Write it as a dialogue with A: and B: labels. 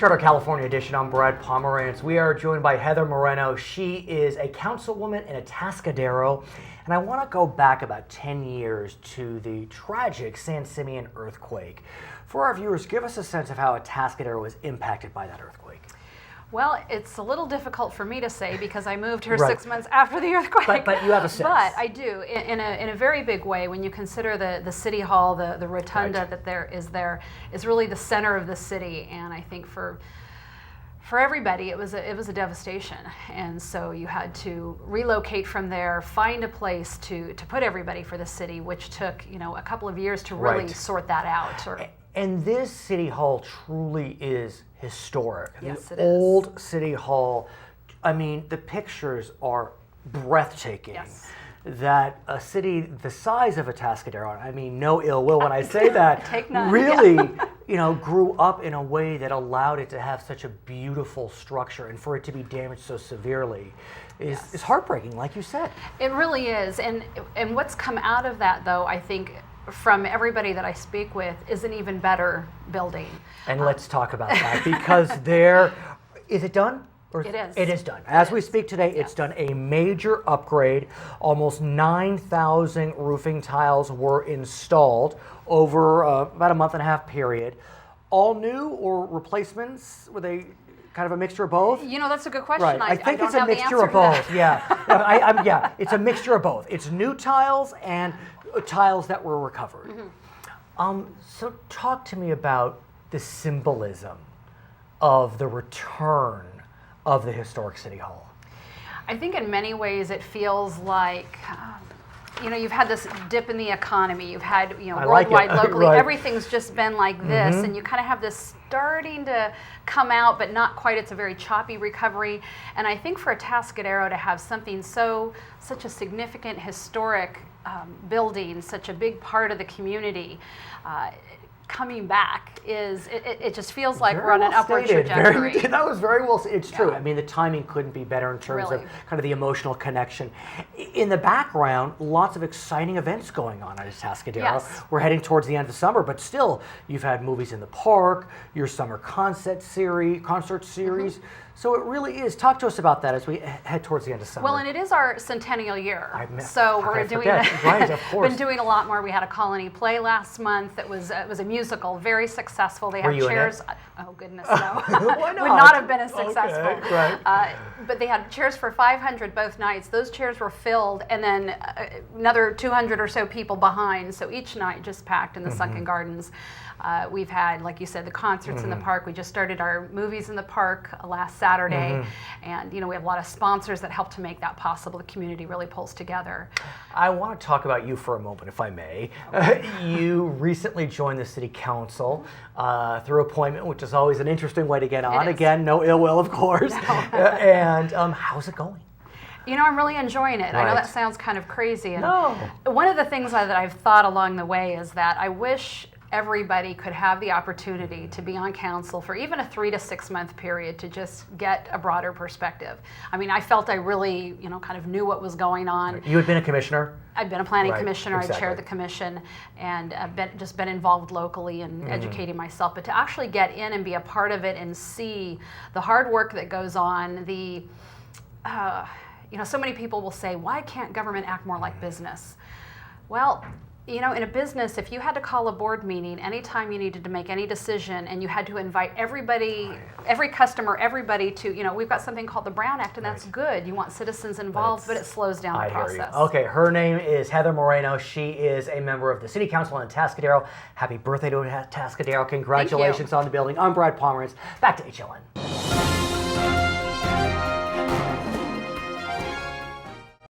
A: Charter California edition. I'm Brad Pomerance. We are joined by Heather Moreno. She is a councilwoman in Atascadero. And I want to go back about 10 years to the tragic San Simeon earthquake. For our viewers, give us a sense of how Atascadero was impacted by that earthquake.
B: Well, it's a little difficult for me to say because I moved here
A: Right.
B: 6 months after the earthquake.
A: But you have a sense.
B: But I do, in a very big way. When you consider the city hall, the rotunda
A: Right.
B: that there is really the center of the city, and I think for everybody it was a devastation. And so you had to relocate from there, find a place to put everybody for the city, which took a couple of years to really
A: Right.
B: sort that out.
A: And this city hall truly is historic.
B: Yes,
A: the
B: it is.
A: old city hall, I mean, the pictures are breathtaking.
B: Yes.
A: That a city the size of Atascadero, I mean, no ill will when I say that,
B: Take none.
A: really, grew up in a way that allowed it to have such a beautiful structure, and for it to be damaged so severely is heartbreaking, like you said.
B: It really is. And what's come out of that, though, I think, from everybody that I speak with, is an even better building.
A: And let's talk about that, because is it done? Or
B: It is.
A: It is done. As we speak today, it's done a major upgrade. Almost 9,000 roofing tiles were installed over about a month and a half period. All new or replacements? Were they kind of a mixture of both?
B: That's a good question.
A: Right. I think
B: don't
A: it's a
B: have the
A: mixture
B: answer
A: of
B: to that.
A: both. Yeah. Yeah, it's a mixture of both. It's new tiles and tiles that were recovered. So talk to me about the symbolism of the return of the historic City Hall.
B: I think in many ways it feels like, you've had this dip in the economy. You've had, worldwide, locally,
A: Right.
B: everything's just been like this, and you kind of have this starting to come out, but not quite. It's a very choppy recovery. And I think for Atascadero to have something such a significant historic building, such a big part of the community, coming back it just feels like we're on an upward trajectory.
A: That was very well said. It's true. I mean, the timing couldn't be better in terms of
B: Really.
A: kind of the emotional connection. In the background, lots of exciting events going on at Atascadero.
B: Yes.
A: We're heading towards the end of summer, but still, you've had movies in the park, your summer concert series. So it really is. Talk to us about that as we head towards the end of summer.
B: Well, and it is our centennial year,
A: how
B: we're
A: could I
B: doing
A: forget? Right, of course.
B: been doing a lot more. We had a colony play last month. It was a musical, very successful. They
A: Were
B: have
A: you in
B: chairs.
A: it?
B: Oh goodness, no.
A: Why not?
B: Would not have been as successful.
A: Okay, right.
B: But they had chairs for 500 both nights. Those chairs were filled, and then another 200 or so people behind. So each night just packed in the Sunken Gardens. We've had, like you said, the concerts in the park. We just started our movies in the park last Saturday. And, we have a lot of sponsors that help to make that possible. The community really pulls together.
A: I want to talk about you for a moment, if I may. You recently joined the City Council through appointment, which is always an interesting way to get on.
B: It is.
A: Again, no ill will, of course. And how's it going?
B: I'm really enjoying it. I know
A: Right.
B: that sounds kind of crazy. And
A: No.
B: one of the things that I've thought along the way is that I wish everybody could have the opportunity to be on council for even a 3 to 6 month period to just get a broader perspective. I mean, I felt I really, kind of knew what was going on.
A: You had been a commissioner?
B: I've been a planning
A: Right,
B: commissioner. I
A: exactly.
B: chaired the commission, and I've been involved locally in educating myself. But to actually get in and be a part of it and see the hard work that goes on, so many people will say, why can't government act more like business? Well, in a business, if you had to call a board meeting anytime you needed to make any decision, and you had to invite everybody, every customer, everybody to, we've got something called the Brown Act, and that's good. You want citizens involved, but it slows down the process.
A: Hear you. Okay, her name is Heather Moreno. She is a member of the City Council in Atascadero. Happy birthday to Atascadero. Congratulations on the building. I'm Brad Pomerance. Back to HLN.